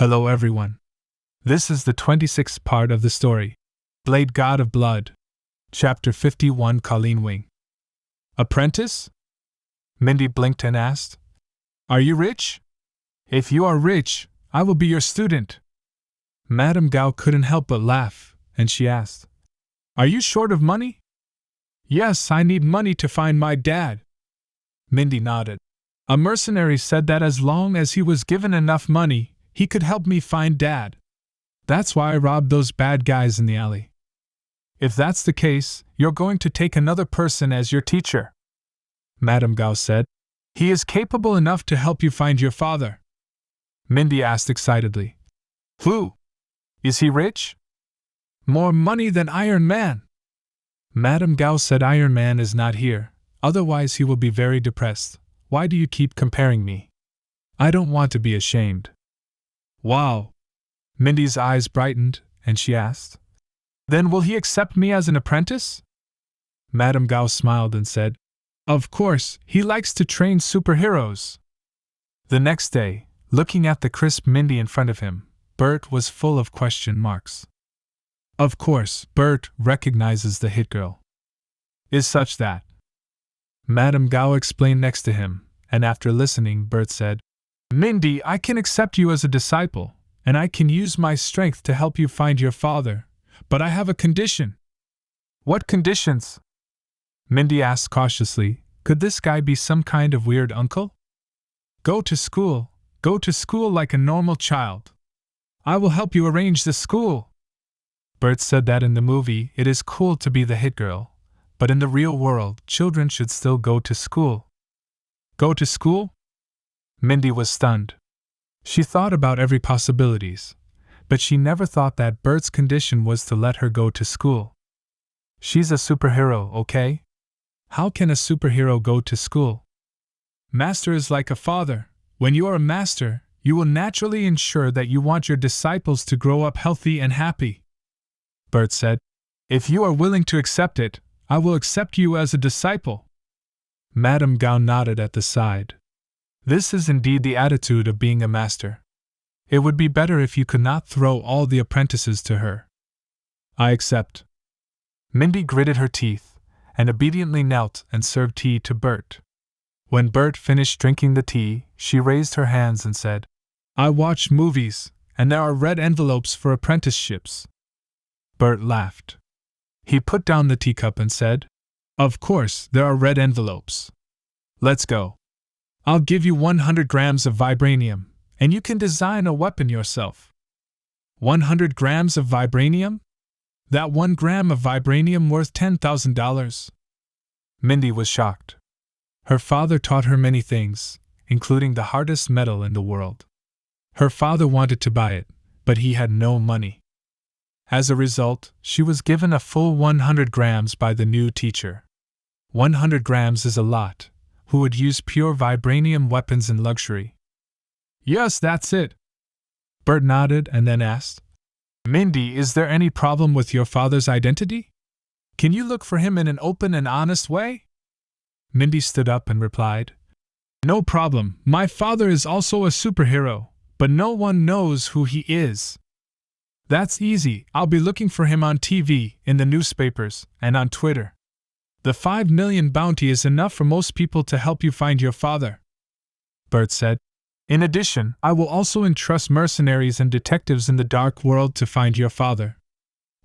Hello everyone. This is the 26th part of the story, Blade God of Blood. Chapter 51, Colleen Wing. Apprentice? Mindy blinked and asked. Are you rich? If you are rich, I will be your student. Madame Gao couldn't help but laugh, and she asked, Are you short of money? Yes, I need money to find my dad. Mindy nodded. A mercenary said that as long as he was given enough money, he could help me find Dad. That's why I robbed those bad guys in the alley. If that's the case, you're going to take another person as your teacher. Madame Gao said. He is capable enough to help you find your father. Mindy asked excitedly. Who? Is he rich? More money than Iron Man. Madame Gao said Iron Man is not here, otherwise he will be very depressed. Why do you keep comparing me? I don't want to be ashamed. Wow! Mindy's eyes brightened, and she asked, Then will he accept me as an apprentice? Madame Gao smiled and said, Of course, he likes to train superheroes. The next day, looking at the crisp Mindy in front of him, Bert was full of question marks. Of course, Bert recognizes the hit girl. Is such that. Madame Gao explained next to him, and after listening, Bert said, Mindy, I can accept you as a disciple, and I can use my strength to help you find your father, but I have a condition. What conditions? Mindy asked cautiously. Could this guy be some kind of weird uncle? Go to school like a normal child. I will help you arrange the school. Bert said that in the movie it is cool to be the hit girl, but in the real world, children should still go to school. Go to school? Mindy was stunned. She thought about every possibilities, but she never thought that Bert's condition was to let her go to school. She's a superhero, okay? How can a superhero go to school? Master is like a father. When you are a master, you will naturally ensure that you want your disciples to grow up healthy and happy. Bert said, If you are willing to accept it, I will accept you as a disciple. Madame Gao nodded at the side. This is indeed the attitude of being a master. It would be better if you could not throw all the apprentices to her. I accept. Mindy gritted her teeth, and obediently knelt and served tea to Bert. When Bert finished drinking the tea, she raised her hands and said, I watch movies, and there are red envelopes for apprenticeships. Bert laughed. He put down the teacup and said, Of course, there are red envelopes. Let's go. I'll give you 100 grams of vibranium, and you can design a weapon yourself. 100 grams of vibranium? That 1 gram of vibranium worth $10,000. Mindy was shocked. Her father taught her many things, including the hardest metal in the world. Her father wanted to buy it, but he had no money. As a result, she was given a full 100 grams by the new teacher. 100 grams is a lot. Who would use pure vibranium weapons in luxury? Yes, that's it. Bert nodded and then asked, Mindy, is there any problem with your father's identity? Can you look for him in an open and honest way? Mindy stood up and replied, No problem, my father is also a superhero, but no one knows who he is. That's easy, I'll be looking for him on TV, in the newspapers, and on Twitter. The 5 million bounty is enough for most people to help you find your father. Bert said, In addition, I will also entrust mercenaries and detectives in the dark world to find your father.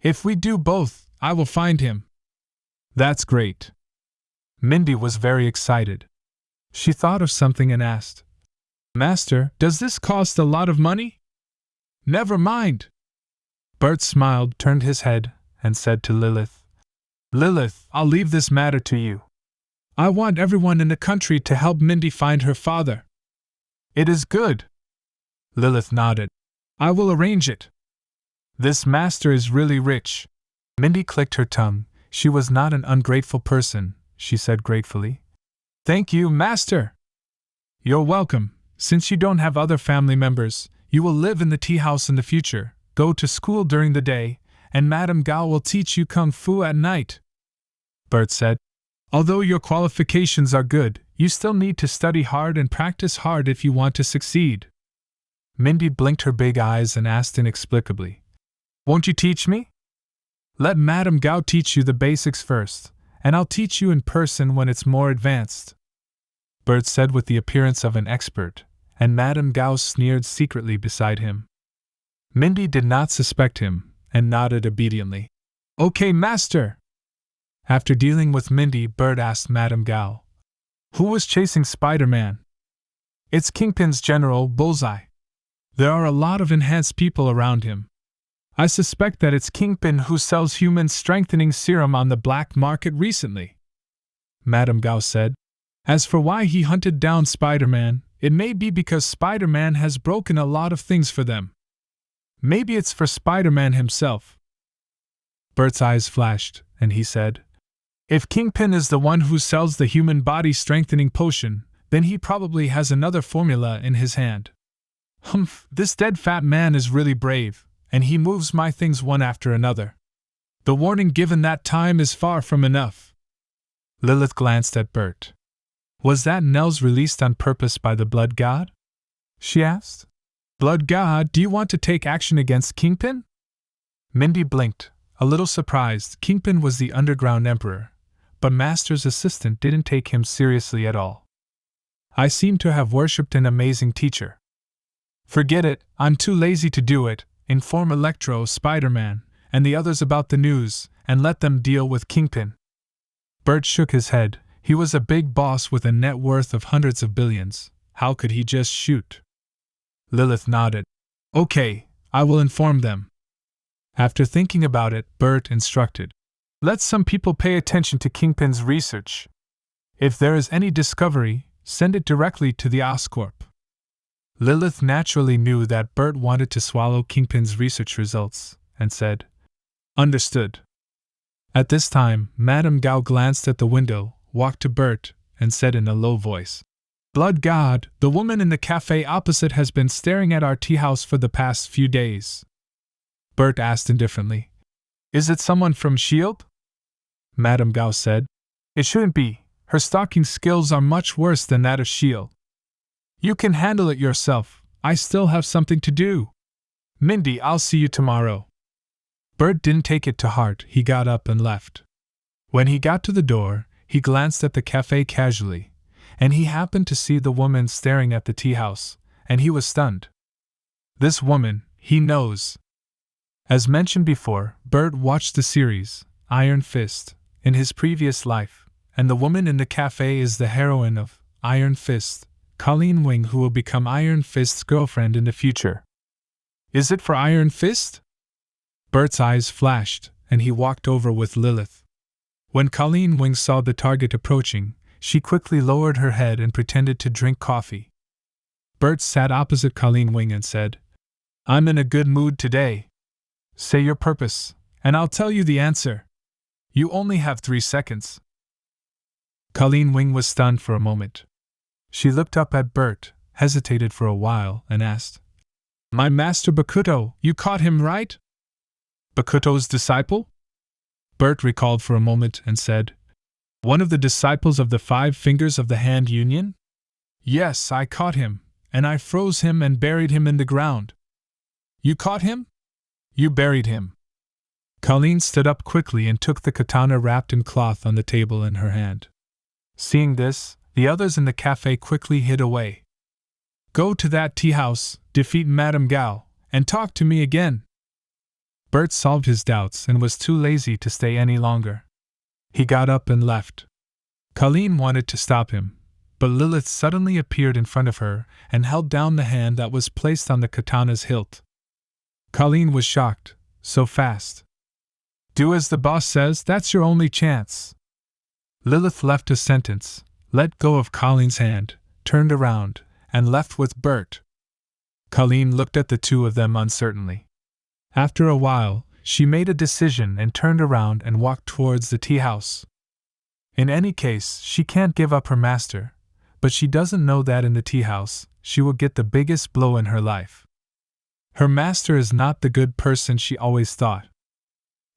If we do both, I will find him. That's great. Mindy was very excited. She thought of something and asked, Master, does this cost a lot of money? Never mind. Bert smiled, turned his head, and said to Lilith, Lilith, I'll leave this matter to you. I want everyone in the country to help Mindy find her father. It is good. Lilith nodded. I will arrange it. This master is really rich. Mindy clicked her tongue. She was not an ungrateful person, she said gratefully. Thank you, master. You're welcome. Since you don't have other family members, you will live in the tea house in the future, go to school during the day, and Madame Gao will teach you kung fu at night. Bert said, Although your qualifications are good, you still need to study hard and practice hard if you want to succeed. Mindy blinked her big eyes and asked inexplicably, "Won't you teach me?" "Let Madame Gao teach you the basics first, and I'll teach you in person when it's more advanced," Bert said with the appearance of an expert, and Madame Gao sneered secretly beside him. Mindy did not suspect him, and nodded obediently. "Okay, master." After dealing with Mindy, Bert asked Madame Gao, "Who was chasing Spider-Man?" "It's Kingpin's General Bullseye. There are a lot of enhanced people around him. I suspect that it's Kingpin who sells human strengthening serum on the black market recently," Madame Gao said. "As for why he hunted down Spider-Man, it may be because Spider-Man has broken a lot of things for them. Maybe it's for Spider-Man himself." Bert's eyes flashed, and he said, "If Kingpin is the one who sells the human body strengthening potion, then he probably has another formula in his hand. Humph, this dead fat man is really brave, and he moves my things one after another. The warning given that time is far from enough." Lilith glanced at Bert. "Was that Nels released on purpose by the Blood God?" she asked. "Blood God, do you want to take action against Kingpin?" Mindy blinked, a little surprised. Kingpin was the Underground Emperor, but Master's assistant didn't take him seriously at all. "I seem to have worshipped an amazing teacher." "Forget it, I'm too lazy to do it. Inform Electro, Spider-Man, and the others about the news, and let them deal with Kingpin." Bert shook his head. He was a big boss with a net worth of hundreds of billions. How could he just shoot? Lilith nodded. "Okay, I will inform them." After thinking about it, Bert instructed, "Let some people pay attention to Kingpin's research. If there is any discovery, send it directly to the Oscorp." Lilith naturally knew that Bert wanted to swallow Kingpin's research results, and said, "Understood." At this time, Madame Gao glanced at the window, walked to Bert, and said in a low voice, "Blood God, the woman in the cafe opposite has been staring at our tea house for the past few days." Bert asked indifferently, "Is it someone from S.H.I.E.L.D.? Madame Gao said, "It shouldn't be. Her stalking skills are much worse than that of S.H.I.E.L.D. You can handle it yourself. I still have something to do. Mindy, I'll see you tomorrow." Bert didn't take it to heart. He got up and left. When he got to the door, he glanced at the cafe casually, and he happened to see the woman staring at the tea house, and he was stunned. This woman, he knows. As mentioned before, Bert watched the series, Iron Fist, in his previous life, and the woman in the cafe is the heroine of Iron Fist, Colleen Wing, who will become Iron Fist's girlfriend in the future. Is it for Iron Fist? Bert's eyes flashed, and he walked over with Lilith. When Colleen Wing saw the target approaching, she quickly lowered her head and pretended to drink coffee. Bert sat opposite Colleen Wing and said, "I'm in a good mood today. Say your purpose, and I'll tell you the answer. You only have 3 seconds." Colleen Wing was stunned for a moment. She looked up at Bert, hesitated for a while, and asked, "My master Bakuto, you caught him, right?" "Bakuto's disciple?" Bert recalled for a moment and said, "One of the disciples of the 5 fingers of the hand union?" "Yes, I caught him, and I froze him and buried him in the ground." "You caught him? You buried him." Colleen stood up quickly and took the katana wrapped in cloth on the table in her hand. Seeing this, the others in the cafe quickly hid away. "Go to that tea house, defeat Madame Gao, and talk to me again." Bert solved his doubts and was too lazy to stay any longer. He got up and left. Colleen wanted to stop him, but Lilith suddenly appeared in front of her and held down the hand that was placed on the katana's hilt. Colleen was shocked. So fast. "Do as the boss says, that's your only chance." Lilith left a sentence, let go of Colleen's hand, turned around, and left with Bert. Colleen looked at the two of them uncertainly. After a while, she made a decision and turned around and walked towards the tea house. In any case, she can't give up her master, but she doesn't know that in the tea house, she will get the biggest blow in her life. Her master is not the good person she always thought.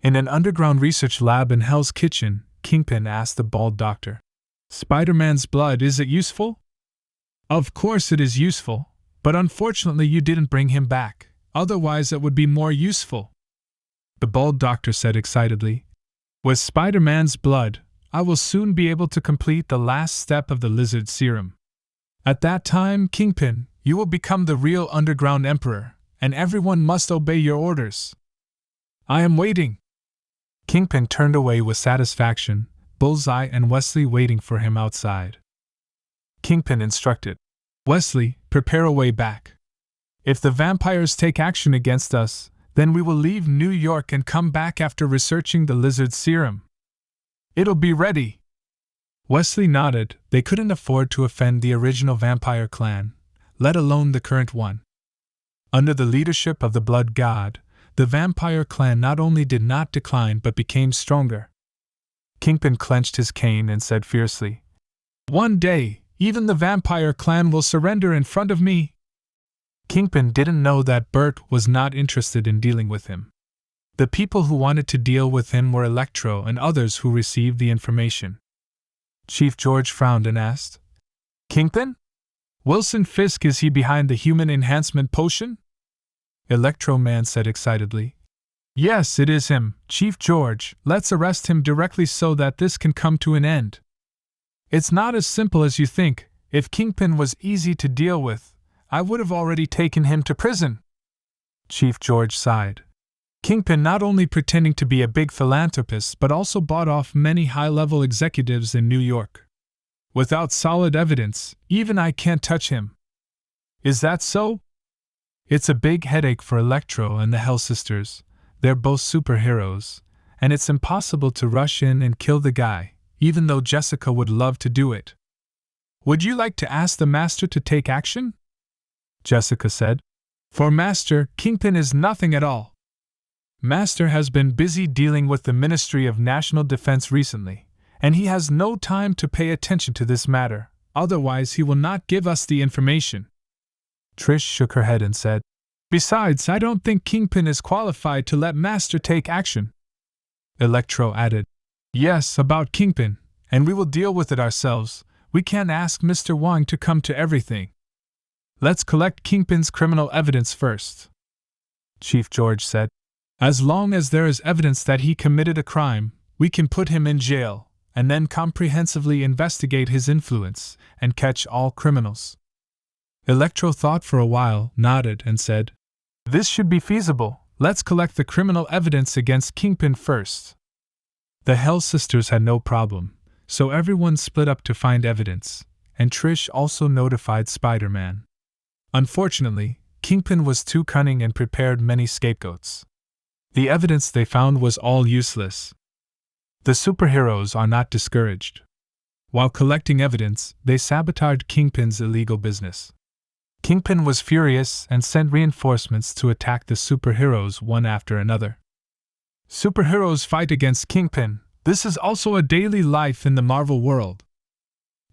In an underground research lab in Hell's Kitchen, Kingpin asked the bald doctor, "Spider-Man's blood, is it useful?" "Of course it is useful, but unfortunately you didn't bring him back, otherwise it would be more useful," the bald doctor said excitedly. "With Spider-Man's blood, I will soon be able to complete the last step of the lizard serum. At that time, Kingpin, you will become the real underground emperor, and everyone must obey your orders. I am waiting." Kingpin turned away with satisfaction, Bullseye and Wesley waiting for him outside. Kingpin instructed, "Wesley, prepare a way back. If the vampires take action against us, then we will leave New York and come back after researching the lizard serum." "It'll be ready." Wesley nodded. They couldn't afford to offend the original vampire clan, let alone the current one. Under the leadership of the Blood God, the vampire clan not only did not decline but became stronger. Kingpin clenched his cane and said fiercely, "One day, even the vampire clan will surrender in front of me." Kingpin didn't know that Bert was not interested in dealing with him. The people who wanted to deal with him were Electro and others who received the information. Chief George frowned and asked, "Kingpin? Wilson Fisk, is he behind the human enhancement potion?" Electro Man said excitedly, "Yes, it is him, Chief George. Let's arrest him directly so that this can come to an end." "It's not as simple as you think. If Kingpin was easy to deal with, I would have already taken him to prison." Chief George sighed. Kingpin not only pretending to be a big philanthropist but also bought off many high-level executives in New York. Without solid evidence, even I can't touch him. Is that so? It's a big headache for Electro and the Hell Sisters. They're both superheroes, and it's impossible to rush in and kill the guy, even though Jessica would love to do it. "Would you like to ask the Master to take action?" Jessica said. "For Master, Kingpin is nothing at all. Master has been busy dealing with the Ministry of National Defense recently, and he has no time to pay attention to this matter, otherwise he will not give us the information." Trish shook her head and said, "Besides, I don't think Kingpin is qualified to let Master take action." Electro added, "Yes, about Kingpin, and we will deal with it ourselves. We can't ask Mr. Wang to come to everything. Let's collect Kingpin's criminal evidence first," Chief George said. "As long as there is evidence that he committed a crime, we can put him in jail, and then comprehensively investigate his influence and catch all criminals." Electro thought for a while, nodded, and said, "This should be feasible. Let's collect the criminal evidence against Kingpin first." The Hell Sisters had no problem, so everyone split up to find evidence, and Trish also notified Spider-Man. Unfortunately, Kingpin was too cunning and prepared many scapegoats. The evidence they found was all useless. The superheroes are not discouraged. While collecting evidence, they sabotaged Kingpin's illegal business. Kingpin was furious and sent reinforcements to attack the superheroes one after another. Superheroes fight against Kingpin. This is also a daily life in the Marvel world.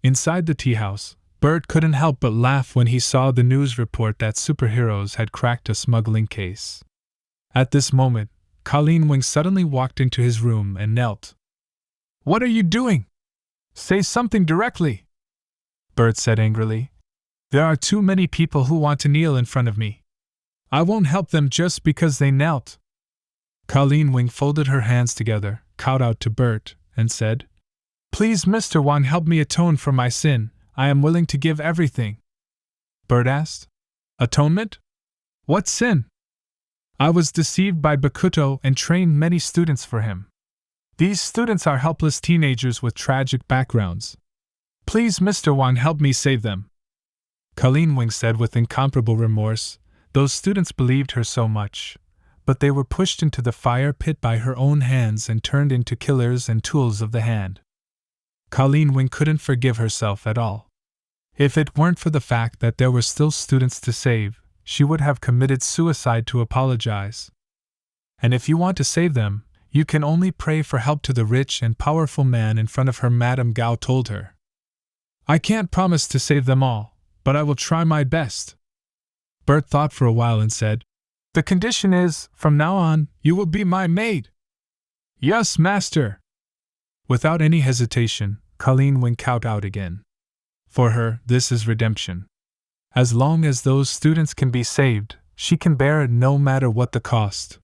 Inside the tea house, Bert couldn't help but laugh when he saw the news report that superheroes had cracked a smuggling case. At this moment, Colleen Wing suddenly walked into his room and knelt. "What are you doing? Say something directly," Bert said angrily. "There are too many people who want to kneel in front of me. I won't help them just because they knelt." Colleen Wing folded her hands together, cowed out to Bert, and said, "Please, Mr. Wang, help me atone for my sin. I am willing to give everything." Bert asked, "Atonement? What sin?" "I was deceived by Bakuto and trained many students for him. These students are helpless teenagers with tragic backgrounds. Please, Mr. Wang, help me save them." Colleen Wing said with incomparable remorse. Those students believed her so much, but they were pushed into the fire pit by her own hands and turned into killers and tools of the hand. Colleen Wing couldn't forgive herself at all. If it weren't for the fact that there were still students to save, she would have committed suicide to apologize. And if you want to save them, you can only pray for help to the rich and powerful man in front of her, Madame Gao told her. "I can't promise to save them all, but I will try my best." Bert thought for a while and said, "The condition is, from now on, you will be my maid." "Yes, Master." Without any hesitation, Colleen Wing cowed out again. For her, this is redemption. As long as those students can be saved, she can bear it no matter what the cost.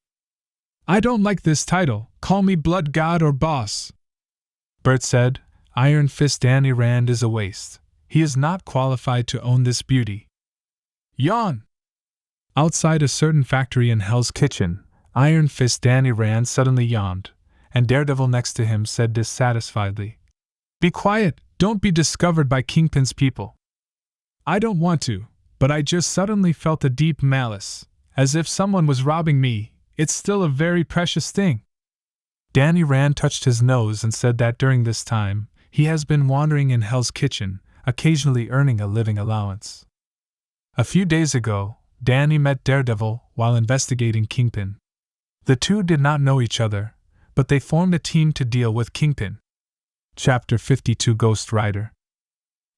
I don't like this title. Call me Blood God or Boss. Bert said, Iron Fist Danny Rand is a waste. He is not qualified to own this beauty. Yawn! Outside a certain factory in Hell's Kitchen, Iron Fist Danny Rand suddenly yawned, and Daredevil next to him said dissatisfiedly, Be quiet, don't be discovered by Kingpin's people. I don't want to, but I just suddenly felt a deep malice, as if someone was robbing me. It's still a very precious thing. Danny Rand touched his nose and said that during this time, he has been wandering in Hell's Kitchen, occasionally earning a living allowance. A few days ago, Danny met Daredevil while investigating Kingpin. The two did not know each other, but they formed a team to deal with Kingpin. Chapter 52 Ghost Rider.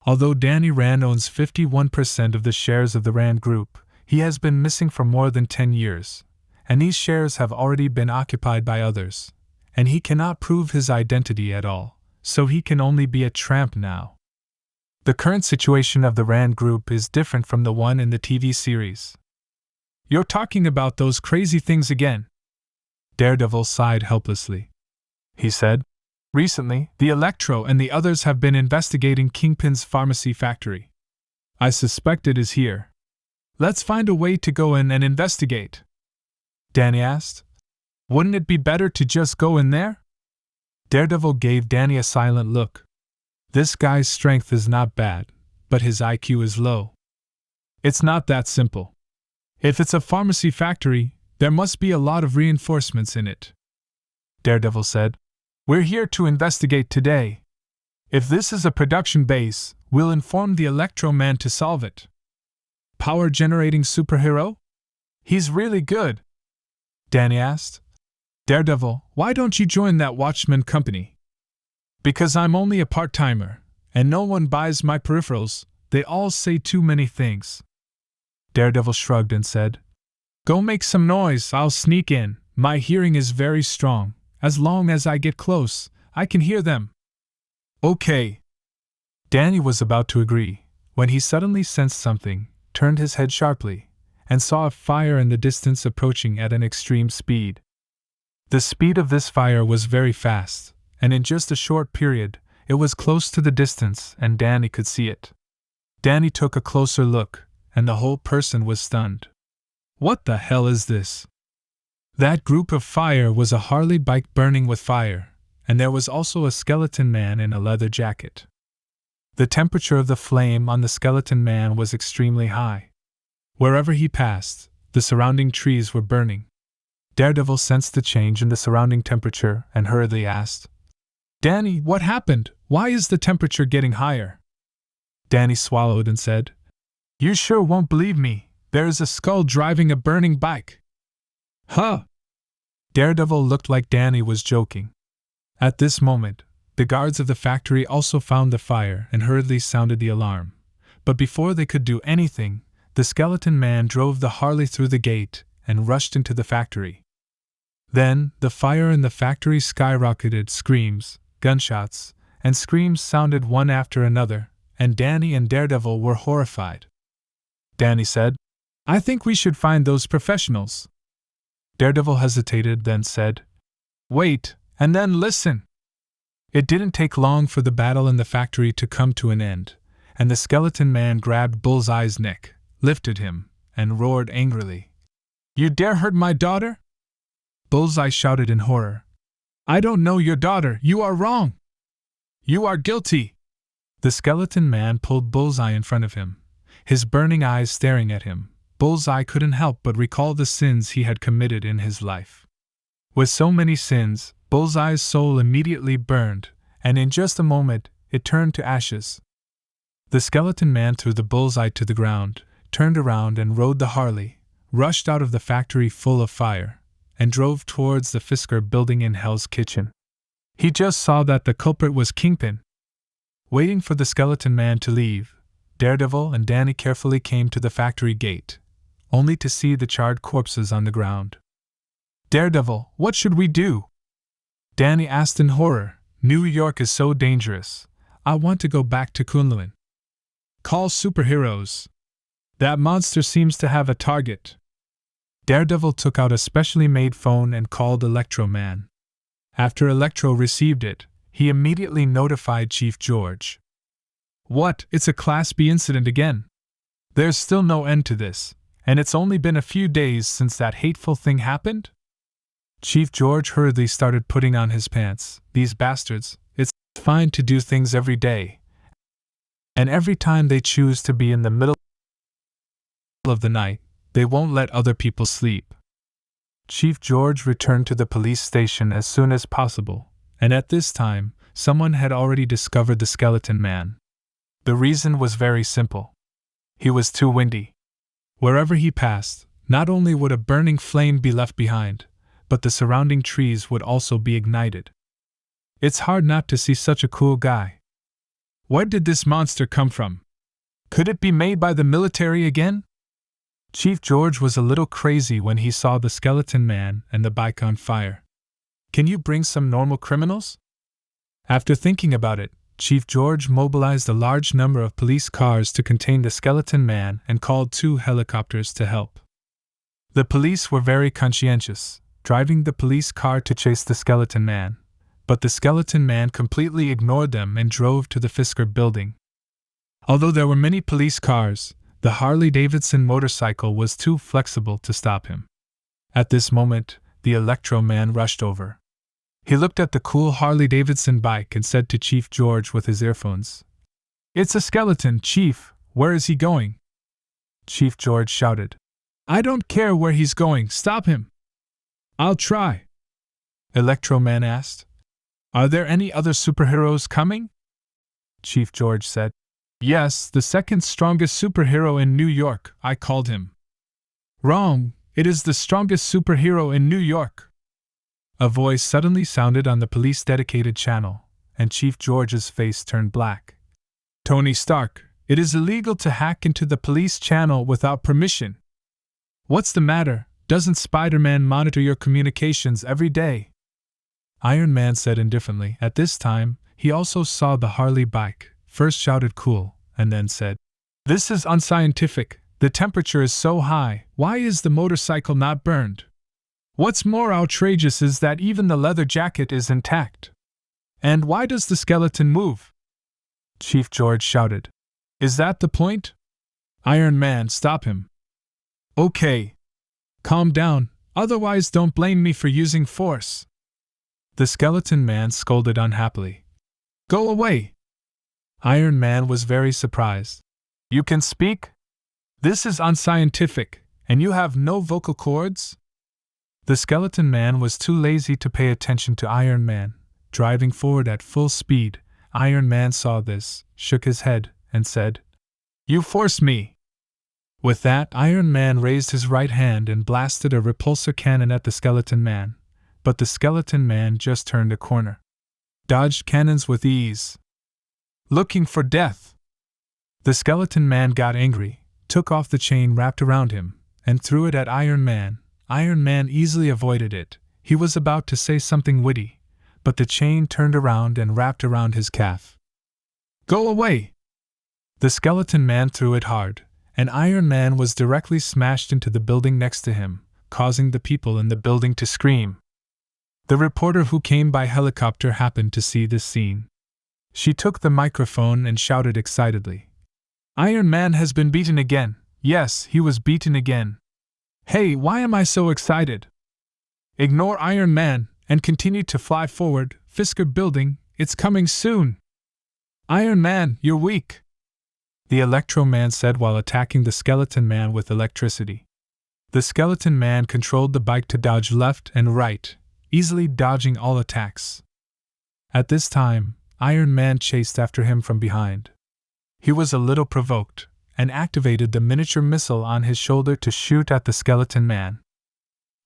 Although Danny Rand owns 51% of the shares of the Rand Group, he has been missing for more than 10 years, and these shares have already been occupied by others, and he cannot prove his identity at all, so he can only be a tramp now. The current situation of the Rand Group is different from the one in the TV series. You're talking about those crazy things again. Daredevil sighed helplessly. He said, Recently, the Electro and the others have been investigating Kingpin's pharmacy factory. I suspect it is here. Let's find a way to go in and investigate. Danny asked. Wouldn't it be better to just go in there? Daredevil gave Danny a silent look. This guy's strength is not bad, but his IQ is low. It's not that simple. If it's a pharmacy factory, there must be a lot of reinforcements in it. Daredevil said, We're here to investigate today. If this is a production base, we'll inform the Electro Man to solve it. Power-generating superhero? He's really good. Danny asked. Daredevil, why don't you join that Watchman company? Because I'm only a part-timer, and no one buys my peripherals. They all say too many things. Daredevil shrugged and said, Go make some noise, I'll sneak in. My hearing is very strong. As long as I get close, I can hear them. Okay. Danny was about to agree, when he suddenly sensed something, turned his head sharply, and saw a fire in the distance approaching at an extreme speed. The speed of this fire was very fast, and in just a short period, it was close to the distance and Danny could see it. Danny took a closer look, and the whole person was stunned. What the hell is this? That group of fire was a Harley bike burning with fire, and there was also a skeleton man in a leather jacket. The temperature of the flame on the skeleton man was extremely high. Wherever he passed, the surrounding trees were burning. Daredevil sensed the change in the surrounding temperature and hurriedly asked, Danny, what happened? Why is the temperature getting higher? Danny swallowed and said, You sure won't believe me. There is a skull driving a burning bike. Huh? Daredevil looked like Danny was joking. At this moment, the guards of the factory also found the fire and hurriedly sounded the alarm. But before they could do anything, the skeleton man drove the Harley through the gate and rushed into the factory. Then, the fire in the factory skyrocketed. Screams, gunshots, and screams sounded one after another, and Danny and Daredevil were horrified. Danny said, I think we should find those professionals. Daredevil hesitated, then said, Wait, and then listen. It didn't take long for the battle in the factory to come to an end, and the skeleton man grabbed Bullseye's neck, lifted him, and roared angrily. You dare hurt my daughter? Bullseye shouted in horror. I don't know your daughter, you are wrong. You are guilty. The skeleton man pulled Bullseye in front of him, his burning eyes staring at him. Bullseye couldn't help but recall the sins he had committed in his life. With so many sins, Bullseye's soul immediately burned, and in just a moment, it turned to ashes. The skeleton man threw the Bullseye to the ground, turned around and rode the Harley, rushed out of the factory full of fire, and drove towards the Fisker building in Hell's Kitchen. He just saw that the culprit was Kingpin. Waiting for the skeleton man to leave, Daredevil and Danny carefully came to the factory gate, only to see the charred corpses on the ground. Daredevil, what should we do? Danny asked in horror. New York is so dangerous. I want to go back to Kunlun. Call superheroes. That monster seems to have a target. Daredevil took out a specially made phone and called Electro Man. After Electro received it, he immediately notified Chief George. What? It's a Class B incident again. There's still no end to this, and it's only been a few days since that hateful thing happened? Chief George hurriedly started putting on his pants. These bastards, it's fine to do things every day. And every time they choose to be in the middle of the night, they won't let other people sleep. Chief George returned to the police station as soon as possible, and at this time, someone had already discovered the skeleton man. The reason was very simple. He was too windy. Wherever he passed, not only would a burning flame be left behind, but the surrounding trees would also be ignited. It's hard not to see such a cool guy. Where did this monster come from? Could it be made by the military again? Chief George was a little crazy when he saw the skeleton man and the bike on fire. Can you bring some normal criminals? After thinking about it, Chief George mobilized a large number of police cars to contain the skeleton man and called 2 helicopters to help. The police were very conscientious, driving the police car to chase the skeleton man, but the skeleton man completely ignored them and drove to the Fisker building. Although there were many police cars, the Harley-Davidson motorcycle was too flexible to stop him. At this moment, the Electro Man rushed over. He looked at the cool Harley-Davidson bike and said to Chief George with his earphones, "It's a skeleton, Chief. Where is he going?" Chief George shouted, "I don't care where he's going, stop him." "I'll try." Electro Man asked, "Are there any other superheroes coming?" Chief George said, "Yes, the second strongest superhero in New York, I called him." "Wrong, it is the strongest superhero in New York." A voice suddenly sounded on the police-dedicated channel, and Chief George's face turned black. "Tony Stark, it is illegal to hack into the police channel without permission." "What's the matter? Doesn't Spider-Man monitor your communications every day?" Iron Man said indifferently. At this time, he also saw the Harley bike, first shouted cool, and then said, "This is unscientific. The temperature is so high, why is the motorcycle not burned? What's more outrageous is that even the leather jacket is intact. And why does the skeleton move?" Chief George shouted, "Is that the point?" Iron Man, stop him. "Okay. Calm down, otherwise don't blame me for using force." The skeleton man scolded unhappily. "Go away." Iron Man was very surprised. "You can speak? This is unscientific, and you have no vocal cords?" The skeleton man was too lazy to pay attention to Iron Man. Driving forward at full speed, Iron Man saw this, shook his head, and said, "You forced me." With that, Iron Man raised his right hand and blasted a repulsor cannon at the skeleton man, but the skeleton man just turned a corner. Dodged cannons with ease. Looking for death. The skeleton man got angry, took off the chain wrapped around him, and threw it at Iron Man. Iron Man easily avoided it. He was about to say something witty, but the chain turned around and wrapped around his calf. "Go away!" The skeleton man threw it hard, and Iron Man was directly smashed into the building next to him, causing the people in the building to scream. The reporter who came by helicopter happened to see this scene. She took the microphone and shouted excitedly, "Iron Man has been beaten again. Yes, he was beaten again. Hey, why am I so excited? Ignore Iron Man and continue to fly forward. Fisker building, it's coming soon. Iron Man, you're weak," the Electro Man said while attacking the skeleton man with electricity. The skeleton man controlled the bike to dodge left and right, easily dodging all attacks. At this time, Iron Man chased after him from behind. He was a little provoked, and activated the miniature missile on his shoulder to shoot at the skeleton man.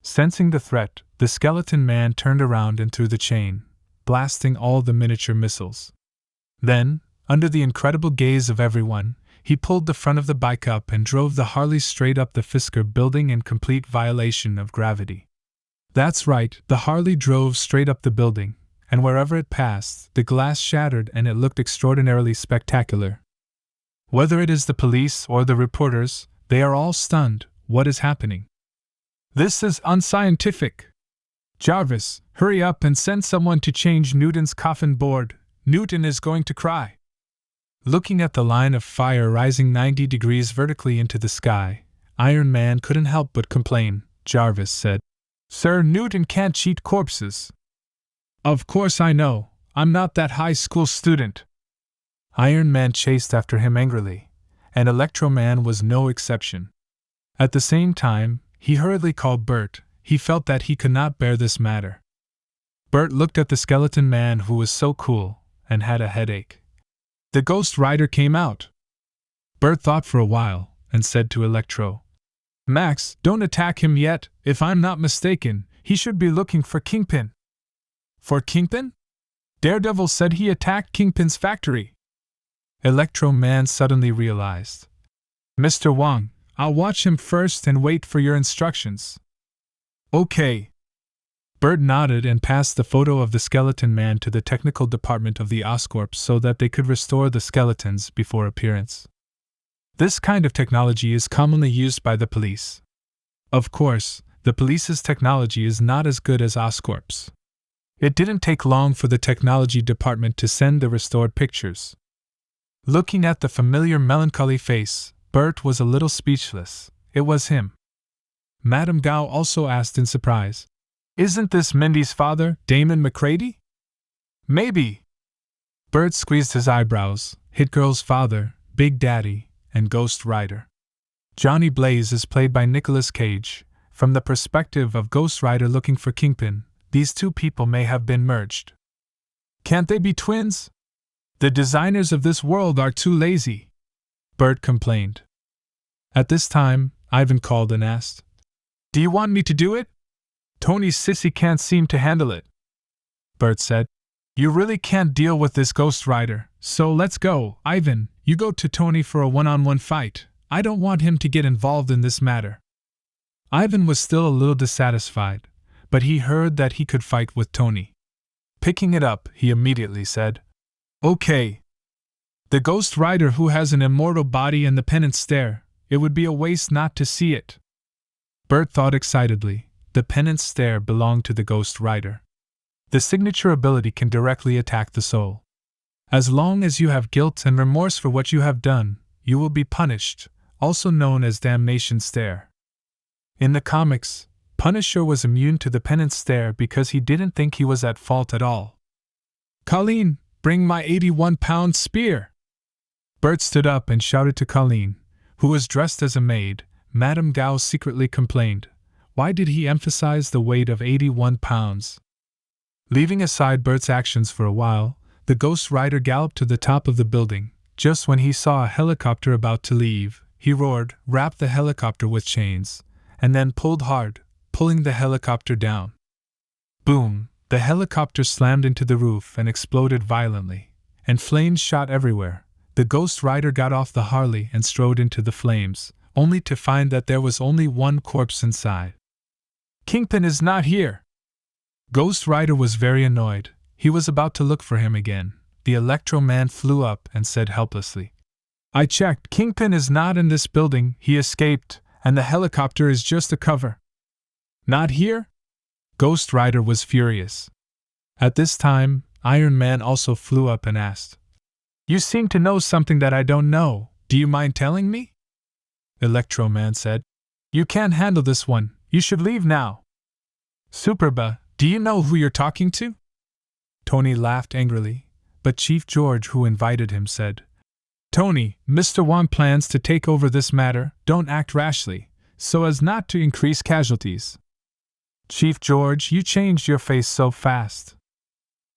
Sensing the threat, the skeleton man turned around and threw the chain, blasting all the miniature missiles. Then, under the incredible gaze of everyone, he pulled the front of the bike up and drove the Harley straight up the Fisker building in complete violation of gravity. That's right, the Harley drove straight up the building, and wherever it passed, the glass shattered and it looked extraordinarily spectacular. Whether it is the police or the reporters, They are all stunned. What is happening? This is unscientific. Jarvis, hurry up and send someone to change Newton's coffin board. Newton is going to cry. Looking at the line of fire rising 90 degrees vertically into the sky, Iron Man couldn't help but complain. Jarvis said, Sir, Newton can't cheat corpses. Of course I know. I'm not that high school student. Iron Man chased after him angrily, and Electro Man was no exception. At the same time, he hurriedly called Bert. He felt that he could not bear this matter. Bert looked at the skeleton man who was so cool, and had a headache. The Ghost Rider came out. Bert thought for a while, and said to Electro, Max, don't attack him yet. If I'm not mistaken, he should be looking for Kingpin. For Kingpin? Daredevil said he attacked Kingpin's factory. Electro Man suddenly realized. Mr. Wong, I'll watch him first and wait for your instructions. Okay. Bert nodded and passed the photo of the skeleton man to the technical department of the Oscorp so that they could restore the skeletons before appearance. This kind of technology is commonly used by the police. Of course, the police's technology is not as good as Oscorp's. It didn't take long for the technology department to send the restored pictures. Looking at the familiar melancholy face, Bert was a little speechless. It was him. Madame Gao also asked in surprise, Isn't this Mindy's father, Damon McCready? Maybe. Bert squeezed his eyebrows. Hit Girl's father, Big Daddy, and Ghost Rider. Johnny Blaze is played by Nicolas Cage. From the perspective of Ghost Rider looking for Kingpin, these two people may have been merged. Can't they be twins? The designers of this world are too lazy, Bert complained. At this time, Ivan called and asked, Do you want me to do it? Tony's sissy can't seem to handle it. Bert said, You really can't deal with this Ghost Rider, so let's go. Ivan, you go to Tony for a one-on-one fight. I don't want him to get involved in this matter. Ivan was still a little dissatisfied, but he heard that he could fight with Tony. Picking it up, he immediately said, Okay. The Ghost Rider who has an immortal body and the penance stare, it would be a waste not to see it. Bert thought excitedly. The penance stare belonged to the Ghost Rider. The signature ability can directly attack the soul. As long as you have guilt and remorse for what you have done, you will be punished, also known as damnation stare. In the comics, Punisher was immune to the penance stare because he didn't think he was at fault at all. Colleen, bring my 81-pound spear! Bert stood up and shouted to Colleen, who was dressed as a maid. Madame Gao secretly complained. Why did he emphasize the weight of 81 pounds? Leaving aside Bert's actions for a while, the Ghost Rider galloped to the top of the building. Just when he saw a helicopter about to leave, he roared, wrapped the helicopter with chains, and then pulled hard, pulling the helicopter down. Boom! The helicopter slammed into the roof and exploded violently, and flames shot everywhere. The Ghost Rider got off the Harley and strode into the flames, only to find that there was only one corpse inside. Kingpin is not here! Ghost Rider was very annoyed. He was about to look for him again. The Electro Man flew up and said helplessly, I checked. Kingpin is not in this building. He escaped, and the helicopter is just a cover. Not here? Ghost Rider was furious. At this time, Iron Man also flew up and asked, You seem to know something that I don't know. Do you mind telling me? Electro Man said, You can't handle this one. You should leave now. Superba, do you know who you're talking to? Tony laughed angrily, but Chief George, who invited him, said, Tony, Mr. Wong plans to take over this matter. Don't act rashly, so as not to increase casualties. Chief George, you changed your face so fast.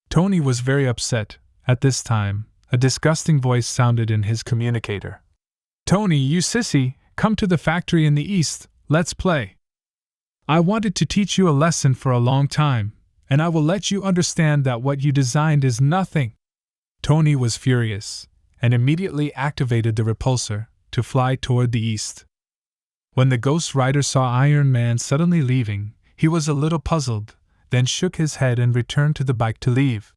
Tony was very upset. At this time, a disgusting voice sounded in his communicator. Tony, you sissy, come to the factory in the east, let's play. I wanted to teach you a lesson for a long time, and I will let you understand that what you designed is nothing. Tony was furious, and immediately activated the repulsor to fly toward the east. When the Ghost Rider saw Iron Man suddenly leaving, he was a little puzzled, then shook his head and returned to the bike to leave.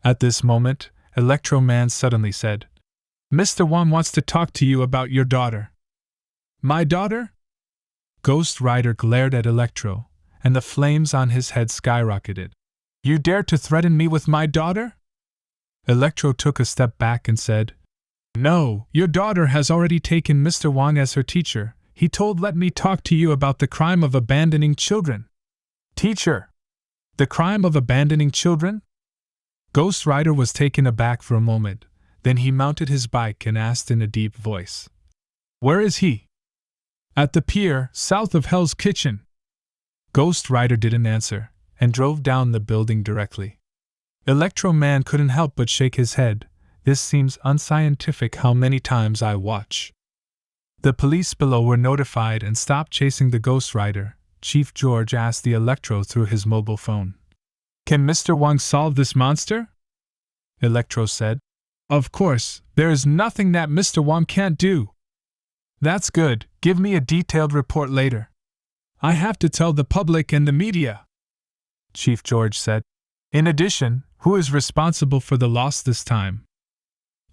At this moment, Electro Man suddenly said, Mr. Wong wants to talk to you about your daughter. My daughter? Ghost Rider glared at Electro, and the flames on his head skyrocketed. You dare to threaten me with my daughter? Electro took a step back and said, No, your daughter has already taken Mr. Wang as her teacher. He told let me talk to you about the crime of abandoning children. Teacher! The crime of abandoning children? Ghost Rider was taken aback for a moment, then he mounted his bike and asked in a deep voice. Where is he? At the pier, south of Hell's Kitchen. Ghost Rider didn't answer, and drove down the building directly. Electro Man couldn't help but shake his head. This seems unscientific. How many times I watch. The police below were notified and stopped chasing the Ghost Rider. Chief George asked the Electro through his mobile phone. Can Mr. Wang solve this monster? Electro said. Of course, there is nothing that Mr. Wang can't do. That's good, give me a detailed report later. I have to tell the public and the media, Chief George said. In addition, who is responsible for the loss this time?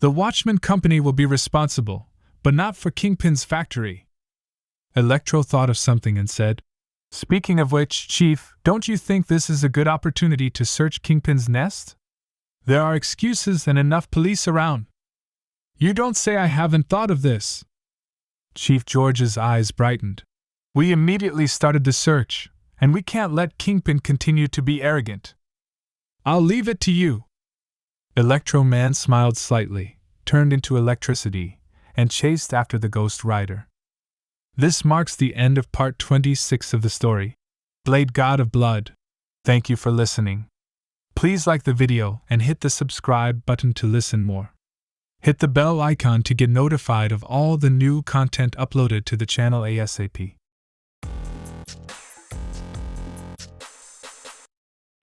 The Watchman Company will be responsible, but not for Kingpin's factory. Electro thought of something and said, Speaking of which, Chief, don't you think this is a good opportunity to search Kingpin's nest? There are excuses and enough police around. You don't say I haven't thought of this. Chief George's eyes brightened. We immediately started the search, and we can't let Kingpin continue to be arrogant. I'll leave it to you. Electro Man smiled slightly, turned into electricity, and chased after the Ghost Rider. This marks the end of part 26 of the story, Blade God of Blood. Thank you for listening. Please like the video and hit the subscribe button to listen more. Hit the bell icon to get notified of all the new content uploaded to the channel ASAP.